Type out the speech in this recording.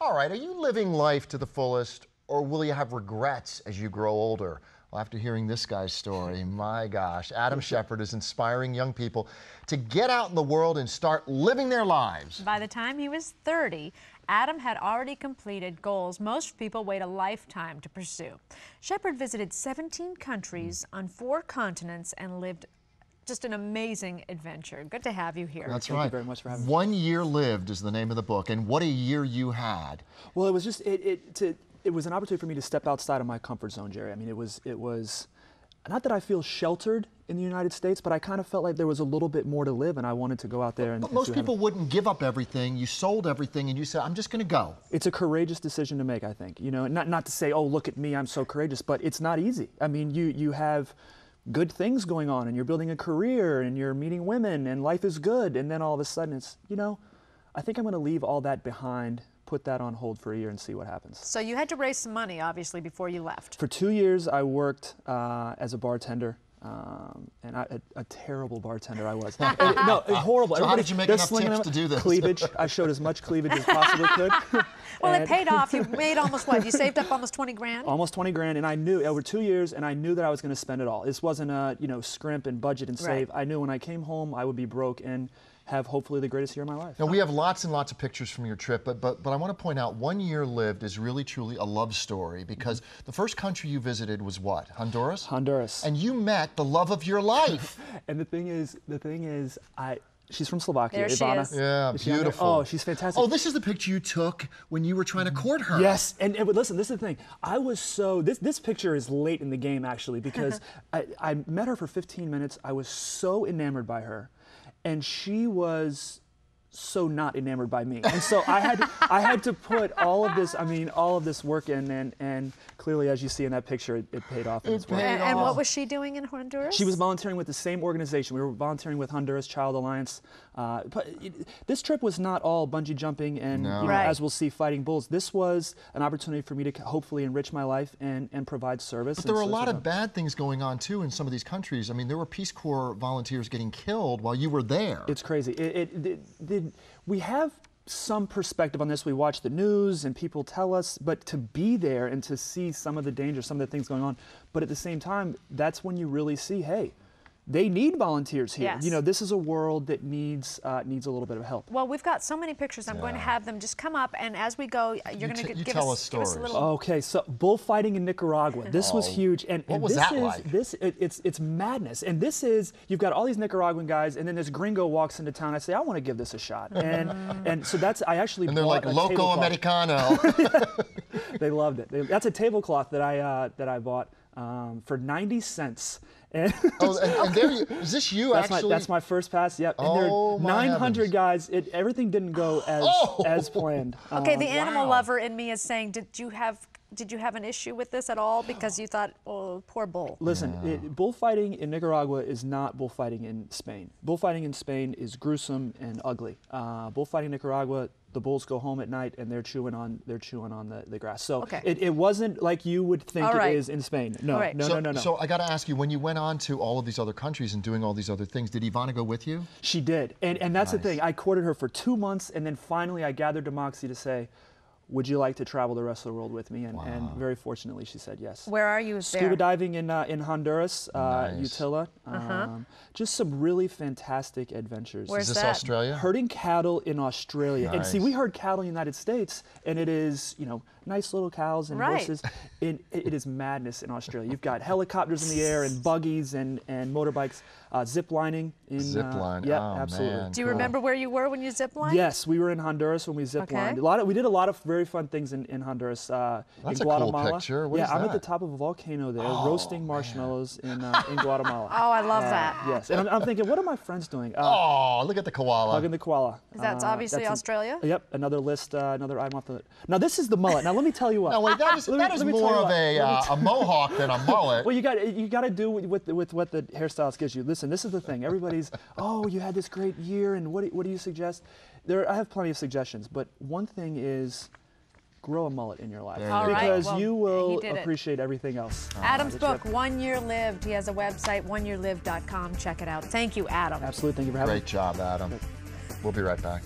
All right, are you living life to the fullest, or will you have regrets as you grow older? Well, after hearing this guy's story, my gosh, Adam Shepard is inspiring young people to get out in the world and start living their lives. By the time he was 30, Adam had already completed goals most people wait a lifetime to pursue. Shepard visited 17 countries on 4 continents and lived just an amazing adventure. Good to have you here. That's right. Thank you very much for having me. 1 Year Lived is the name of the book, and what a year you had. Well, it was just it was an opportunity for me to step outside of my comfort zone, Jerry. I mean, it was not that I feel sheltered in the United States, but I kind of felt like there was a little bit more to live, and I wanted to go out there. But most people wouldn't give up everything. You sold everything, and you said, "I'm just going to go." It's a courageous decision to make, I think. You know, not to say, "Oh, look at me, I'm so courageous," but it's not easy. I mean, you have good things going on, and you're building a career, and you're meeting women, and life is good, and then all of a sudden it's, you know, I think I'm going to leave all that behind, put that on hold for a year and see what happens. So you had to raise some money, obviously, before you left. For 2 years, I worked as a bartender, and a terrible bartender I was. No, horrible. So how did you make enough tips to do this? Cleavage. I showed as much cleavage as possibly could. Well, it paid off. You made almost what? You saved up almost 20 grand? Almost 20 grand, and I knew over 2 years, and I knew that I was going to spend it all. This wasn't a, you know, scrimp and budget and save. Right. I knew when I came home, I would be broke and have hopefully the greatest year of my life. Now, we have lots and lots of pictures from your trip, but I want to point out 1 Year Lived is really, truly a love story, because the first country you visited was what? Honduras? Honduras. And you met the love of your life. And the thing is, she's from Slovakia, there she Ivana. is. Yeah, beautiful. Oh, she's fantastic. Oh, this is the picture you took when you were trying to court her. Yes, and listen, this is the thing. I was so, this picture is late in the game, actually, because I met her for 15 minutes. I was so enamored by her, and she was so not enamored by me. And so I had to put all of this work in, and clearly, as you see in that picture, it paid off. And what was she doing in Honduras? She was volunteering with the same organization. We were volunteering with Honduras Child Alliance. This trip was not all bungee jumping and, you know, as we'll see, fighting bulls. This was an opportunity for me to hopefully enrich my life and provide service. But there were a lot of bad things going on, too, in some of these countries. I mean, there were Peace Corps volunteers getting killed while you were there. It's crazy. We have some perspective on this. We watch the news and people tell us, but to be there and to see some of the dangers, some of the things going on, but at the same time, that's when you really see, hey, they need volunteers here. Yes. You know, this is a world that needs a little bit of help. Well, we've got so many pictures. I'm going to have them just come up, and as we go, you're going to give us a little. Okay, so bullfighting in Nicaragua. This was huge, and what was that like? It's madness. And this is, you've got all these Nicaraguan guys, and then this gringo walks into town. I say, I want to give this a shot, and so that's I actually. And they're like loco americano. They loved it. That's a tablecloth that I bought for 90 cents. And there you, is this you actually? That's my first pass. Yep. And there are 900 guys. Everything didn't go as planned. Okay, the animal lover in me is saying, did you have an issue with this at all because you thought, oh, poor bull? Listen, bullfighting in Nicaragua is not bullfighting in Spain. Bullfighting in Spain is gruesome and ugly. Bullfighting in Nicaragua, the bulls go home at night and they're chewing on the grass. So it wasn't like you would think it is in Spain. No, no. So I got to ask you, when you went on to all of these other countries and doing all these other things, did Ivana go with you? She did, and that's the thing. I courted her for 2 months, and then finally I gathered the moxie to say, would you like to travel the rest of the world with me? And very fortunately, she said yes. Where are you there? Scuba diving in Honduras, Utila. Just some really fantastic adventures. Where's is this Australia? Herding cattle in Australia. Nice. And see, we herd cattle in the United States, and it is, you know, nice little cows and horses. It is madness in Australia. You've got helicopters in the air and buggies and motorbikes, zip lining. Zip line. Yeah, oh, absolutely. Man. Do you remember where you were when you zip lined? Yes, we were in Honduras when we zip lined. We did a lot of very fun things in Honduras. That's in Guatemala. A cool picture. What is I'm that? at the top of a volcano there, roasting marshmallows in Guatemala. Oh, I love that. Yes, and I'm thinking, what are my friends doing? Oh, look at the koala. Hugging the koala. That's obviously Australia? Yep, another list, another item off the list. Now this is the mullet. Now let me tell you what. No, wait, that is more of a mohawk than a mullet. Well, you got to do with what the hairstylist gives you. Listen, this is the thing. Everybody's, oh, you had this great year, and what do you suggest? I have plenty of suggestions, but one thing is grow a mullet in your life because you will appreciate everything else. Adam's book, 1 Year Lived. He has a website, oneyearlived.com. Check it out. Thank you, Adam. Absolutely. Thank you for having me. Great job, Adam. We'll be right back.